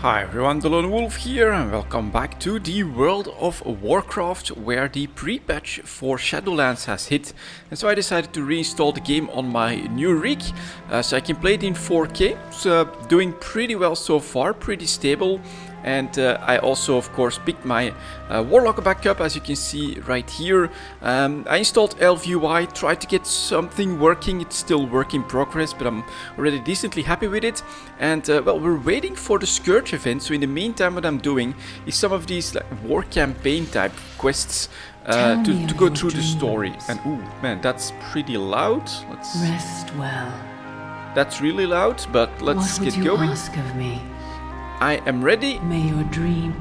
Hi everyone, delonewolf here and welcome back to the world of Warcraft, where the pre-patch for Shadowlands has hit, and so I decided to reinstall the game on my new rig so I can play it in 4K. It's doing pretty well so far, pretty stable. And I also, of course, picked my Warlock back up, as you can see right here. I installed Elf UI, tried to get something working. It's still work in progress, but I'm already decently happy with it. And, well, we're waiting for the Scourge event. So in the meantime, what I'm doing is some of these like, war campaign type quests to go through the story. And, ooh, man, that's pretty loud. Let's rest well. That's really loud, but let's get going. What would you ask of me? I am ready. May your dream.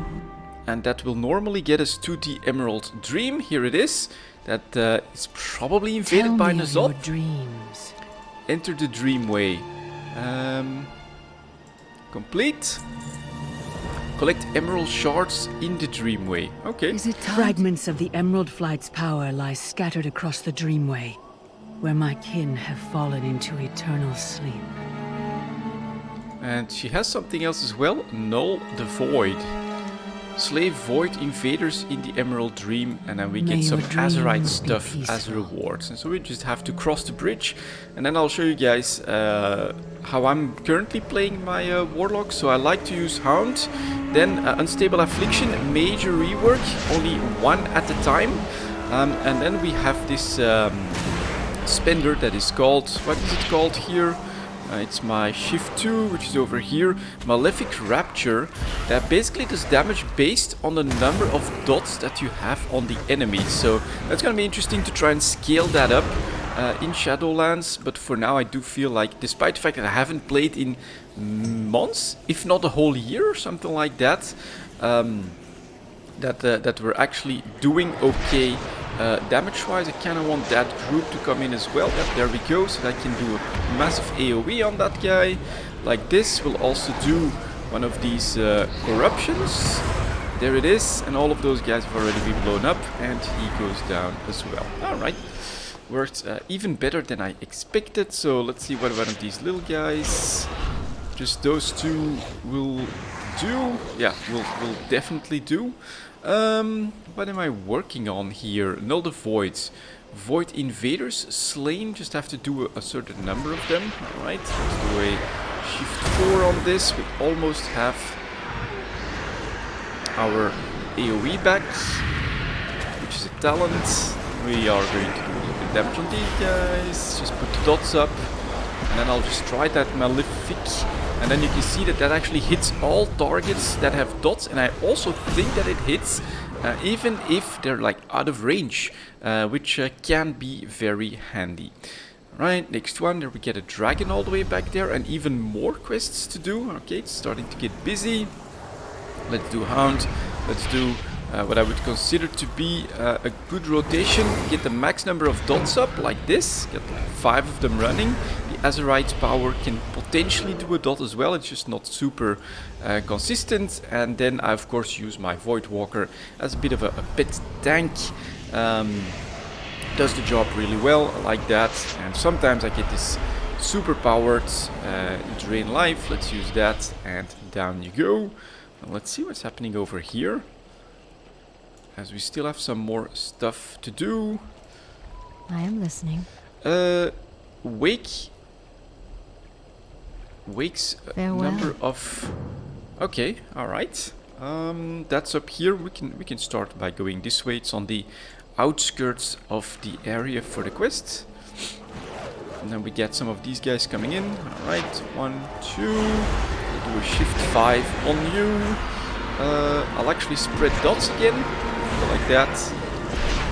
And that will normally get us to the Emerald Dream. Here it is. That is probably invaded by Nazot. Dreams. Enter the Dreamway. Complete. Collect emerald shards in the Dreamway. Okay. Is it fragments of the Emerald Flight's power lie scattered across the Dreamway, where my kin have fallen into eternal sleep. And she has something else as well. Null the Void. Slay Void invaders in the Emerald Dream, and then we get some Azerite stuff as rewards. And so we just have to cross the bridge, and then I'll show you guys how I'm currently playing my Warlock. So I like to use Hound, then Unstable Affliction, Major Rework, only one at a time. And then we have this Spender that is called, what is it called here? It's my Shift 2, which is over here. Malefic Rapture, that basically does damage based on the number of dots that you have on the enemy. So that's gonna be interesting to try and scale that up in Shadowlands. But for now I do feel like, despite the fact that I haven't played in months, if not a whole year or something like that, that we're actually doing okay. Damage-wise, I kind of want that group to come in as well. Yep, there we go, so that I can do a massive AoE on that guy. Like this, we'll also do one of these corruptions. There it is, and all of those guys have already been blown up, and he goes down as well. Alright, worked even better than I expected, so let's see what one of these little guys. Just those two will do. Yeah, will definitely do. What am I working on here? Null the Void. Void invaders slain. Just have to do a certain number of them. Alright, let's do a Shift 4 on this. We almost have our AoE back, which is a talent. We are going to do a little bit of damage on these guys. Just put the dots up. And then I'll just try that Malefic. And then you can see that that actually hits all targets that have dots. And I also think that it hits even if they're like out of range, which can be very handy. Right, next one, there we get a dragon all the way back there, and even more quests to do. Okay, it's starting to get busy. Let's do Hound. Let's do what I would consider to be a good rotation. Get the max number of dots up like this. Get like 5 of them running. The Azerite power can potentially do a dot as well. It's just not super consistent. And then I of course use my Void Walker as a bit of a pet tank. Does the job really well. I like that. And sometimes I get this super powered drain life. Let's use that, and down you go. And let's see what's happening over here, as we still have some more stuff to do. I am listening. Wake's Farewell. number of. Okay, all right. That's up here. We can start by going this way. It's on the outskirts of the area for the quest. And then we get some of these guys coming in. All right, 1, 2. We'll do a Shift 5 on you. I'll actually spread dots again. Like that,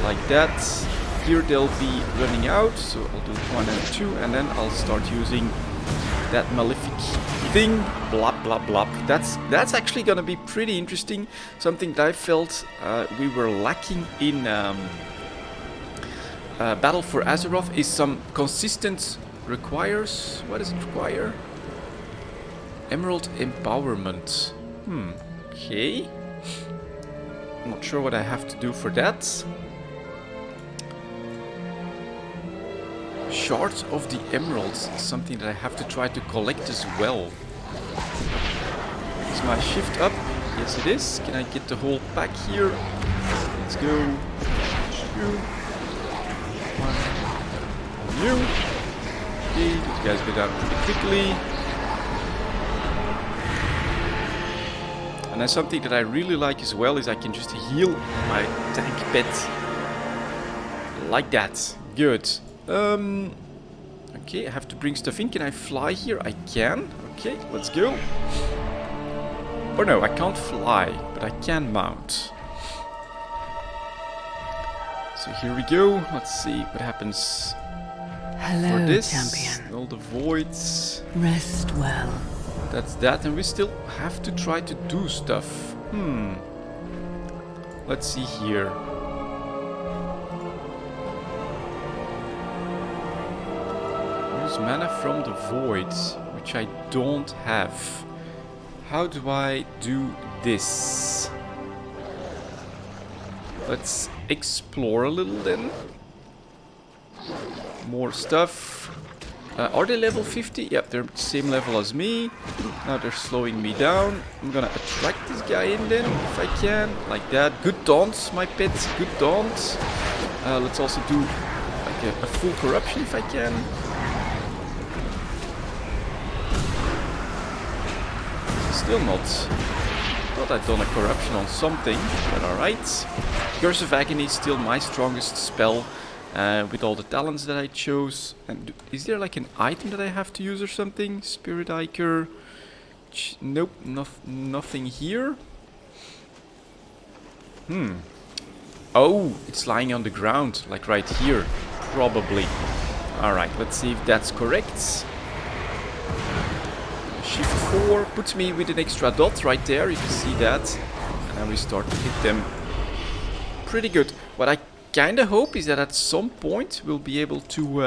like that. Here they'll be running out, so I'll do 1 and 2, and then I'll start using that Malefic thing. Blop, blop, blop. That's actually gonna be pretty interesting. Something that I felt we were lacking in Battle for Azeroth is some consistent requires. What does it require? Emerald Empowerment. Okay. I'm not sure what I have to do for that. Shards of the Emeralds is something that I have to try to collect as well. Is my shift up? Yes, it is. Can I get the whole pack here? Let's go. Shoot. One. New. Okay, these guys go down pretty quickly. And then something that I really like as well is I can just heal my tank pet. Like that. Good. Okay, I have to bring stuff in. Can I fly here? I can. Okay, let's go. Or no, I can't fly, but I can mount. So here we go. Let's see what happens Hello, for this. champion. All the voids. Rest well. That's that, and we still have to try to do stuff. Let's see here. Use mana from the voids, which I don't have. How do I do this? Let's explore a little then. More stuff. Are they level 50? Yep, they're the same level as me. Now they're slowing me down. I'm gonna attract this guy in then, if I can. Like that. Good taunts, my pets. Good taunts. Let's also do like a full corruption if I can. Still not. Thought I'd done a corruption on something, but alright. Curse of Agony is still my strongest spell. With all the talents that I chose. And is there like an item that I have to use or something? Spirit Ichor. Nope, nothing here. Oh, it's lying on the ground, like right here. Probably. Alright, let's see if that's correct. Shift 4 puts me with an extra dot right there, you can see that. And then we start to hit them pretty good. What I kinda hope is that at some point we'll be able to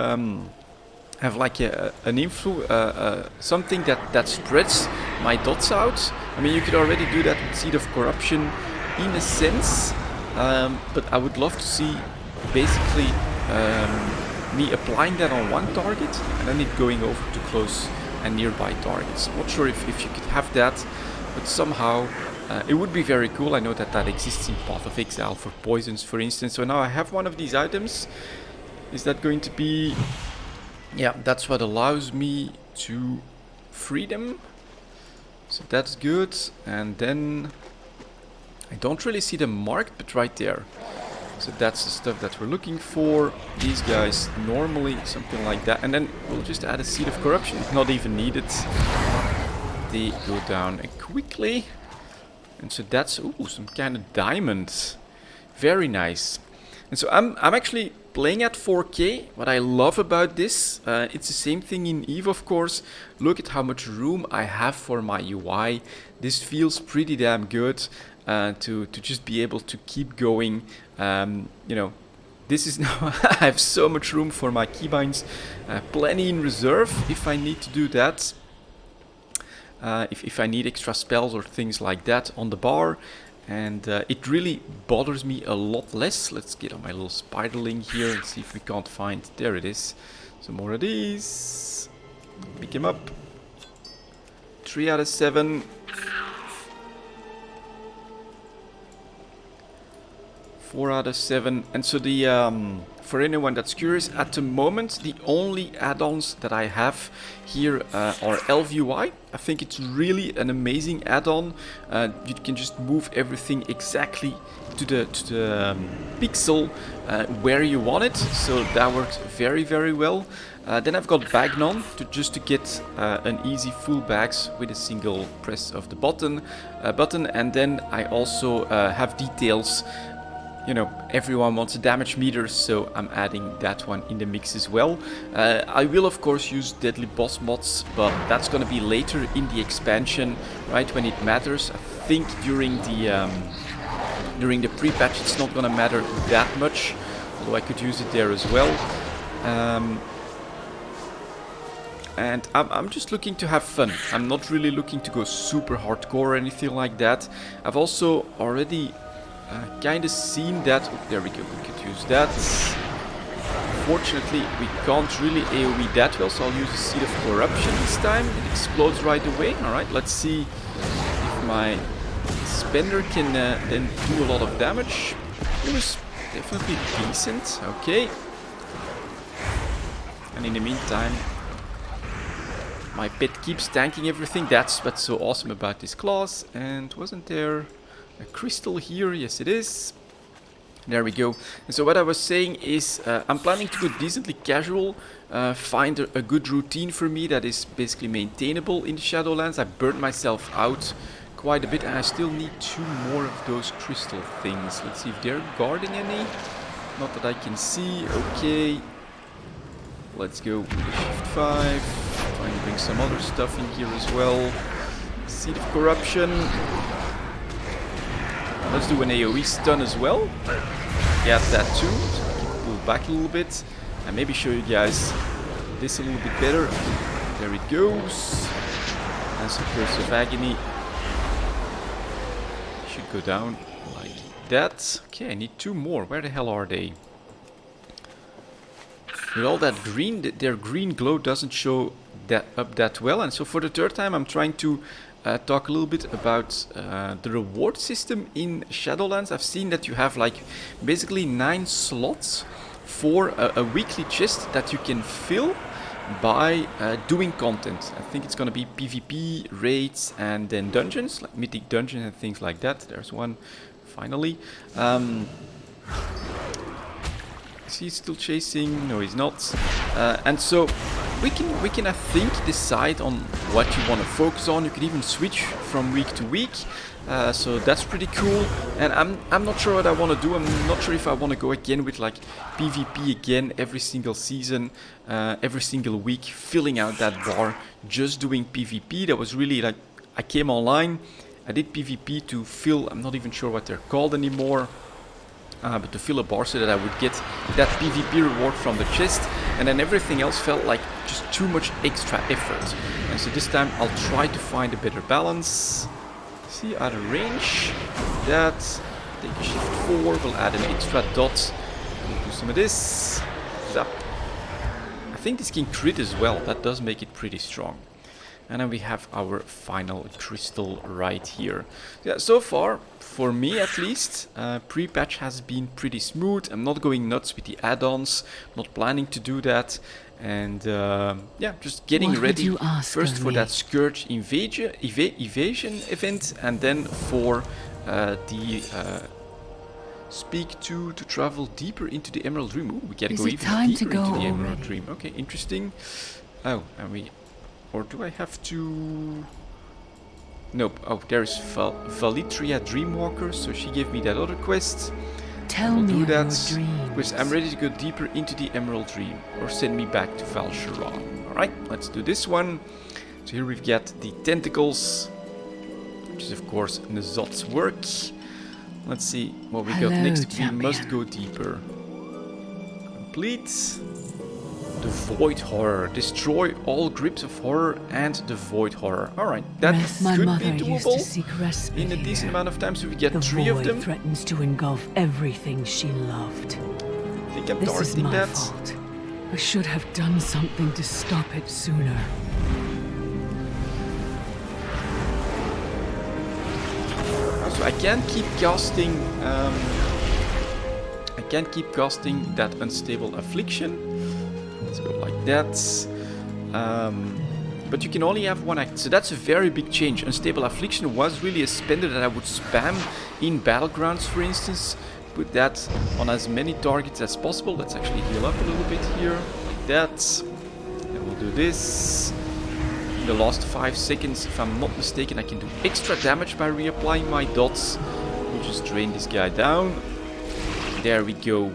have like an something that spreads my dots out. I mean, you could already do that with Seed of Corruption in a sense, but I would love to see basically me applying that on one target and then it going over to close and nearby targets. Not sure if you could have that, but somehow it would be very cool. I know that exists in Path of Exile for poisons, for instance. So now I have one of these items. Is that going to be... Yeah, that's what allows me to free them. So that's good. And then... I don't really see them marked, but right there. So that's the stuff that we're looking for. These guys, normally something like that. And then we'll just add a Seed of Corruption. Not even needed. They go down quickly. And so that's, ooh, some kind of diamond. Very nice. And so I'm actually playing at 4K. What I love about this, it's the same thing in EVE, of course. Look at how much room I have for my UI. This feels pretty damn good to just be able to keep going. You know, this is now, I have so much room for my keybinds. Plenty in reserve if I need to do that. If I need extra spells or things like that on the bar, and it really bothers me a lot less. Let's get on my little spiderling here and see if we can't find, there it is, some more of these. Pick him up. 3 out of 7. 4 out of 7. And so the for anyone that's curious, at the moment the only add-ons that I have here are Elf UI. I think it's really an amazing add-on. You can just move everything exactly to the pixel where you want it. So that works very, very well. Then I've got Bagnon just to get an easy full bags with a single press of the button. And then I also have details. You know, everyone wants a damage meter, so I'm adding that one in the mix as well. I will of course use deadly boss mods, but that's gonna be later in the expansion, right, when it matters. I think during the pre-patch it's not gonna matter that much, although I could use it there as well. And I'm just looking to have fun. I'm not really looking to go super hardcore or anything like that. I've also already kind of seen that. Oh, there we go, we could use that. Fortunately, we can't really AoE that well, so I'll use a Seed of Corruption this time. It explodes right away. Alright, let's see if my spender can then do a lot of damage. It was definitely decent. Okay. And in the meantime, my pet keeps tanking everything. That's what's so awesome about this class. And wasn't there a crystal here? Yes, it is. There we go. And so what I was saying is I'm planning to go decently casual, find a good routine for me that is basically maintainable in the Shadowlands. I burned myself out quite a bit and I still need 2 more of those crystal things. Let's see if they're guarding any. Not that I can see. Okay. Let's go with Shift 5. Try and bring some other stuff in here as well. Seed of Corruption. Let's do an AoE stun as well. Get that too. So I can pull back a little bit. And maybe show you guys this a little bit better. There it goes. And some Curse of Agony. Should go down like that. Okay, I need 2 more. Where the hell are they? With all that green, their green glow doesn't show up that well. And so for the 3rd time I'm trying to talk a little bit about the reward system in Shadowlands. I've seen that you have like basically 9 slots for a weekly chest that you can fill by doing content. I think it's gonna be PvP, raids, and then dungeons, like mythic dungeons and things like that. There's one finally. Is he still chasing? No, he's not. And so we can I think decide on what you want to focus on. You can even switch from week to week. So that's pretty cool. And I'm not sure what I want to do. I'm not sure if I want to go again with like PvP again every single season, every single week, filling out that bar, just doing PvP. That was really like, I came online, I did PvP to fill, I'm not even sure what they're called anymore. But to fill a bar so that I would get that PvP reward from the chest, and then everything else felt like just too much extra effort. And so this time I'll try to find a better balance. See, out of range, that, take a shift 4, we'll add an extra dot, and we'll do some of this. Zap. I think this can crit as well, that does make it pretty strong. And then we have our final crystal right here. Yeah, so far, for me at least, pre-patch has been pretty smooth. I'm not going nuts with the add-ons, not planning to do that. And yeah, just getting ready first for that Scourge evasion event, and then for the Speak to travel deeper into the Emerald Dream. Ooh, we gotta go even deeper into the Emerald Dream. Okay, interesting. Oh, and we... Or do I have to... Nope. Oh, there's Valitria Dreamwalker, so she gave me that other quest. Tell me do that because I'm ready to go deeper into the Emerald Dream, or send me back to Val Sharon. Alright, let's do this one. So here we've got the tentacles, which is of course Nazot's work. Let's see what we got next. Champion. We must go deeper. Complete. The Void Horror. Destroy all grips of horror and the Void Horror. Alright, that could be doable in a decent amount of time, so we get 3 of them. The Void threatens to engulf everything she loved. I think I'm This is targeting my that. fault. I should have done something to stop it sooner. So I can't keep casting that Unstable Affliction. Let's go like that. But you can only have one act, so that's a very big change. Unstable Affliction was really a spender that I would spam in Battlegrounds, for instance. Put that on as many targets as possible. Let's actually heal up a little bit here, like that. And we'll do this. In the last 5 seconds, if I'm not mistaken, I can do extra damage by reapplying my dots. We'll just drain this guy down. There we go.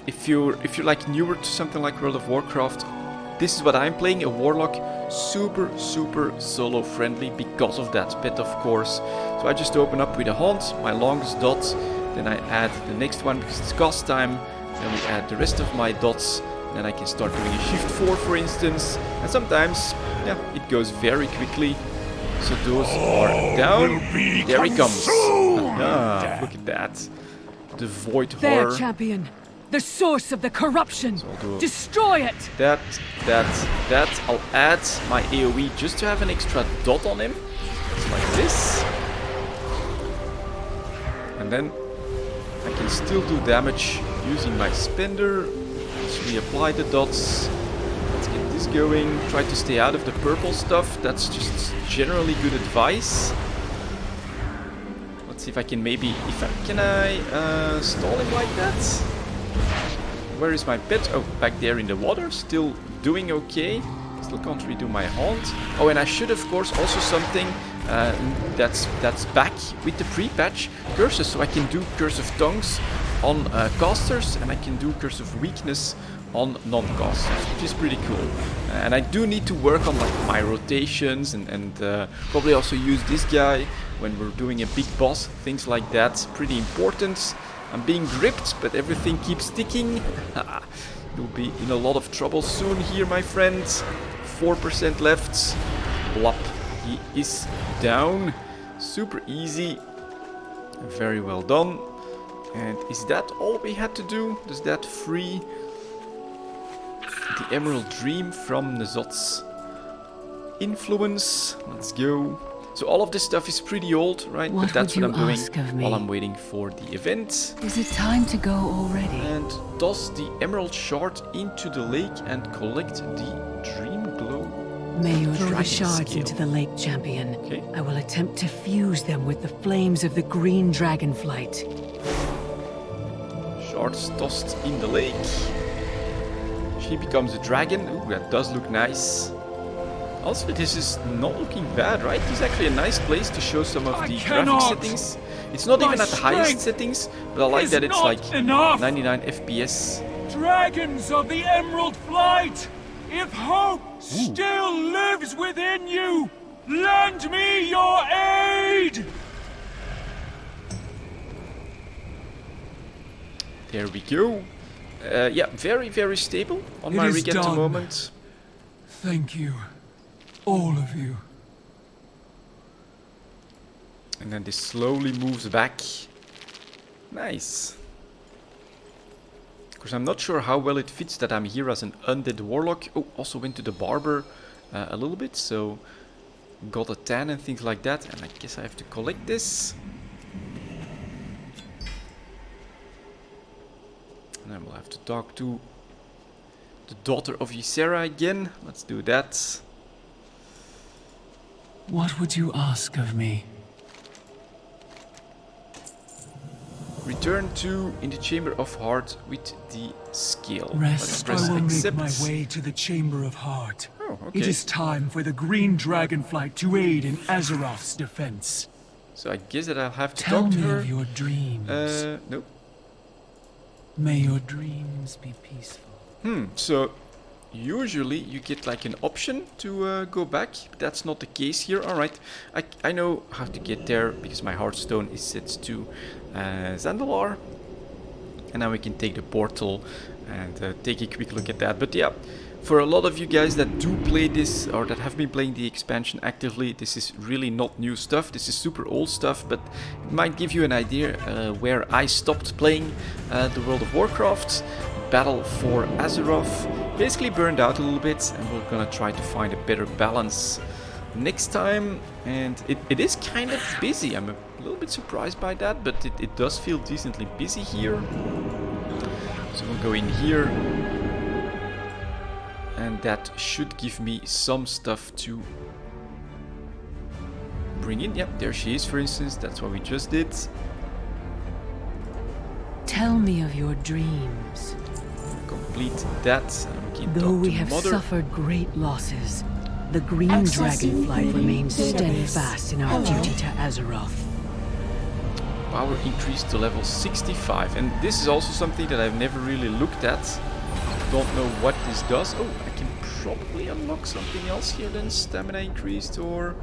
If you're like newer to something like World of Warcraft, this is what I'm playing, a Warlock, super solo friendly because of that pet, of course. So I just open up with a Haunt, my longest dot, then I add the next one because it's cast time, then we add the rest of my dots, and then I can start doing a shift 4 for instance, and sometimes, yeah, it goes very quickly. So those are down, there he comes. Ah, look at that. The Void Horror. There, champion! The source of the corruption! So I'll do Destroy it! that. I'll add my AoE just to have an extra dot on him. It's like this. And then I can still do damage using my spender. Let's reapply the dots. Let's get this going. Try to stay out of the purple stuff. That's just generally good advice. Let's see if I can maybe... Can I stall him like that? Where is my pet? Oh, back there in the water. Still doing okay. Still can't redo my haunt. Oh, and I should, of course, also something that's back with the pre-patch curses. So I can do Curse of Tongues on casters, and I can do Curse of Weakness on non-casters, which is pretty cool. And I do need to work on like my rotations and probably also use this guy when we're doing a big boss. Things like that, pretty important. I'm being gripped, but everything keeps sticking. You'll be in a lot of trouble soon here, my friends. 4% left. Blop. He is down. Super easy. Very well done. And is that all we had to do? Does that free the Emerald Dream from Nezot's influence? Let's go. So all of this stuff is pretty old, right? What but that's would what I'm you doing ask of me? while I'm waiting for the event. Is it time to go already? And toss the Emerald Shard into the lake and collect the Dream Glow. May you throw the Dragon shards scale. into the lake, champion. Okay. I will attempt to fuse them with the flames of the green dragonflight. Shards tossed in the lake. She becomes a dragon. Ooh, that does look nice. Also, this is not looking bad, right? This is actually a nice place to show some of the graphic settings. It's not even at the highest settings, but I like that it's like 99 FPS. Dragons of the Emerald Flight! If hope still lives within you, lend me your aid! There we go. Yeah, very, very stable on It my is rig at the done. moment. Thank you, all of you. And then this slowly moves back. Nice. Of course, I'm not sure how well it fits that I'm here as an undead warlock. Oh, also went to the barber a little bit, so got a tan and things like that. And I guess I have to collect this. And then we'll have to talk to the daughter of Ysera again. Let's do that. What would you ask of me? Return to in the Chamber of Heart with the scale. Let's Rest. press I will accept. make my way to the Chamber of Heart. Oh, okay. It is time for the Green Dragonflight to aid in Azeroth's defense. So I guess that I'll have to Tell talk to me her. of your dreams. Nope. May your dreams be peaceful. So usually you get like an option to go back, but that's not the case here. Alright, I know how to get there because my Hearthstone is set to Zandalar. And now we can take the portal and take a quick look at that. But yeah, for a lot of you guys that do play this or that have been playing the expansion actively, this is really not new stuff. This is super old stuff, but it might give you an idea where I stopped playing the World of Warcraft. Battle for Azeroth basically burned out a little bit, and we're gonna try to find a better balance next time. And it is kind of busy. I'm a little bit surprised by that, but it does feel decently busy here. So we'll go in here, and that should give me some stuff to bring in. Yep, there she is, for instance. That's what we just did. Tell me of your dreams. Complete that. And we can Though talk we to have Mother. suffered great losses, the green Accessing dragonflight reading remains database. steadfast in our Hello. duty to Azeroth. Power increased to level 65, and this is also something that I've never really looked at. Don't know what this does. Oh, I can probably unlock something else here then. Stamina increased, or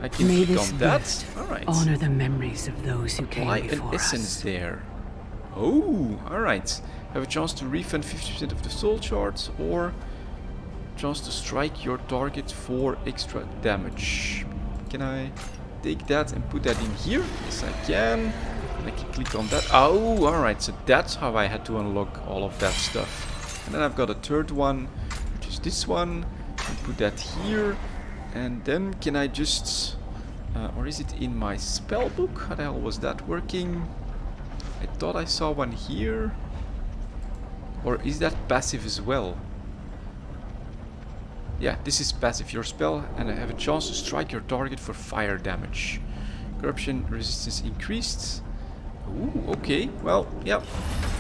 I can May click this on that. gift Alright. honor the memories of those who Apply came an before essence us. there. Oh, alright. Have a chance to refund 50% of the soul shards, or chance to strike your target for extra damage. Can I take that and put that in here? Yes, I can. And I can click on that. Oh, alright. So that's how I had to unlock all of that stuff. And then I've got a third one, which is this one. And put that here. And then can I just Or is it in my spell book? How the hell was that working? I thought I saw one here. Or is that passive as well? Yeah, this is passive. Your spell and I have a chance to strike your target for fire damage. Corruption resistance increased. Ooh, okay. Well, yeah.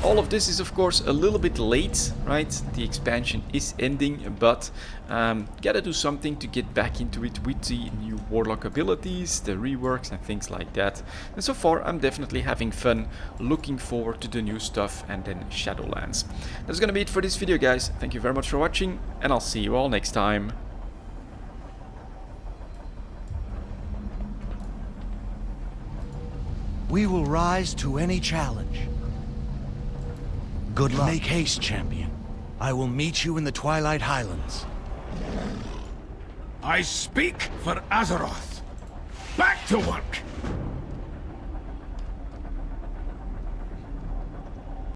All of this is of course a little bit late, right? The expansion is ending, but gotta do something to get back into it with the new Warlock abilities, the reworks and things like that. And so far I'm definitely having fun, looking forward to the new stuff and then Shadowlands. That's gonna be it for this video, guys. Thank you very much for watching and I'll see you all next time. We will rise to any challenge. Good luck. Make haste, champion. I will meet you in the Twilight Highlands. I speak for Azeroth. Back to work!